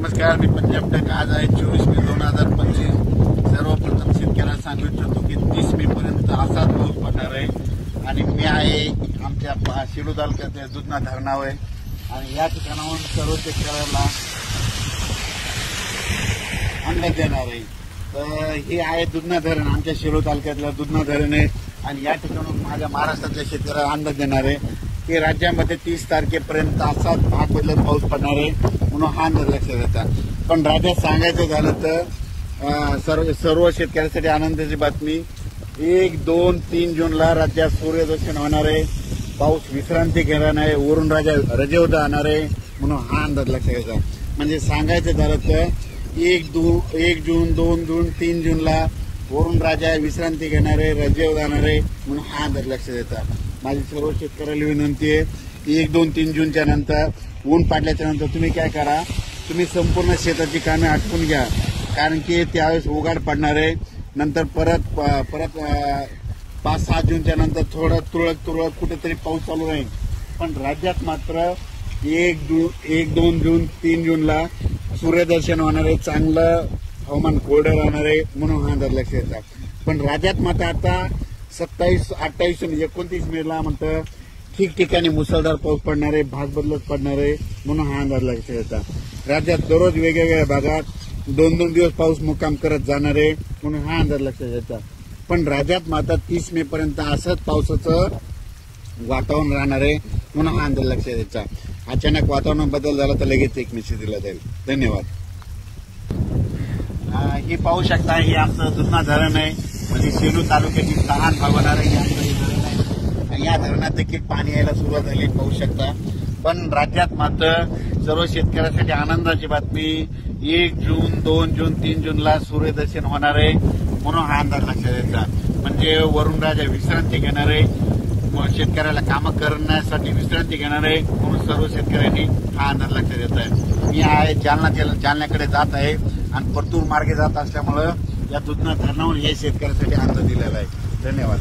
नमस्कार, मी पंजाब टॅक. आज आहे 24 मे 2025. सर्वप्रथम शेतकऱ्यांना सांगू इच्छितो की 30 मे पर्यंत असाच पाऊस पडणार आहे. आणि मी आहे आमच्या शिरू तालुक्याच्या दुधना धरणावर आणि या ठिकाणाहून सर्व शेतकऱ्याला अंदाज देणार आहे. तर हे आहे दुधना धरण, आमच्या शिरू तालुक्यातलं दुधना धरण आहे. आणि या ठिकाणून माझ्या महाराष्ट्रातल्या शेतकऱ्याला अंदाज देणार आहे की राज्यामध्ये 30 तारखेपर्यंत असाच भाग बदलत पाऊस पडणार आहे म्हणून हा अंदाज लक्षात येतात. पण राज्यात सांगायचं झालं तर सर्व शेतकऱ्यांसाठी आनंदाची बातमी, 1, 2, 3 जूनला राज्यात सूर्यदर्शन होणार आहे. पाऊस विश्रांती घेणार नाही, वरून रजेवर जाणार आहे म्हणून हा अंदाज लक्षात येतात. म्हणजे सांगायचं झालं तर 1 जून, 2 जून, 3 जूनला वरून राजा विश्रांती घेणार आहे, रजेवर जाणार आहे म्हणून हा अंदाज लक्षात येतात. माझी सर्व शेतकऱ्याला विनंती आहे, 1, 2, 3 जूनच्या नंतर ऊन पाडल्याच्या नंतर तुम्ही काय करा, तुम्ही संपूर्ण शेताची कामे आटपून घ्या. कारण की त्यावेळेस उघाड पडणार आहे. नंतर परत 5-6 जूनच्या नंतर थोडं तुरळक कुठेतरी पाऊस चालू राहील. पण राज्यात मात्र 1, 2 जून, 3 जूनला सूर्यदर्शन होणार आहे, चांगलं हवामान कोरडं राहणार आहे म्हणून हा अंदाज लक्षात येतात. पण राज्यात मात्र आता 27, 28 आणि 29 मेला म्हणतं ठिकठिकाणी मुसळधार पाऊस पडणार आहे, भाग बदलत पडणार आहे म्हणून हा अंदाज लक्षात येतात. राज्यात दररोज वेगवेगळ्या भागात 2-2 दिवस पाऊस मुक्काम करत जाणार आहे म्हणून हा अंदाज लक्षात येतात. पण राज्यात मात्र 30 मे पर्यंत असंच पावसाचं वातावरण राहणार आहे म्हणून हा अंदाज लक्षात येतात. अचानक वातावरण बदल झाला तर लगेच एक मेसेज दिला जाईल. धन्यवाद. हे पाहू शकता, हे आमचं दुधना धरण आहे. म्हणजे सेलू तालुक्याची लहान भाग होणार आहे आमचं हे धरण आहे. या धरणात देखील पाणी यायला सुरुवात झाली पाहू शकता. पण राज्यात मात्र सर्व शेतकऱ्यांसाठी आनंदाची बातमी, 1 जून, 2 जून, 3 जूनला सूर्यदर्शन होणार आहे म्हणून हा अंदाज लक्षात येतात. म्हणजे वरून राजा विश्रांती घेणार आहे, शेतकऱ्याला कामं करण्यासाठी विश्रांती घेणार आहे म्हणून सर्व शेतकऱ्यांनी हा अंदाज लक्षात येत आहे. मी आहे जालन्याकडे जात आहे आणि परतूर मार्गे जात असल्यामुळं या दुधना धरणावरून हे शेतकऱ्यांसाठी अंदाज दिलेला आहे. धन्यवाद.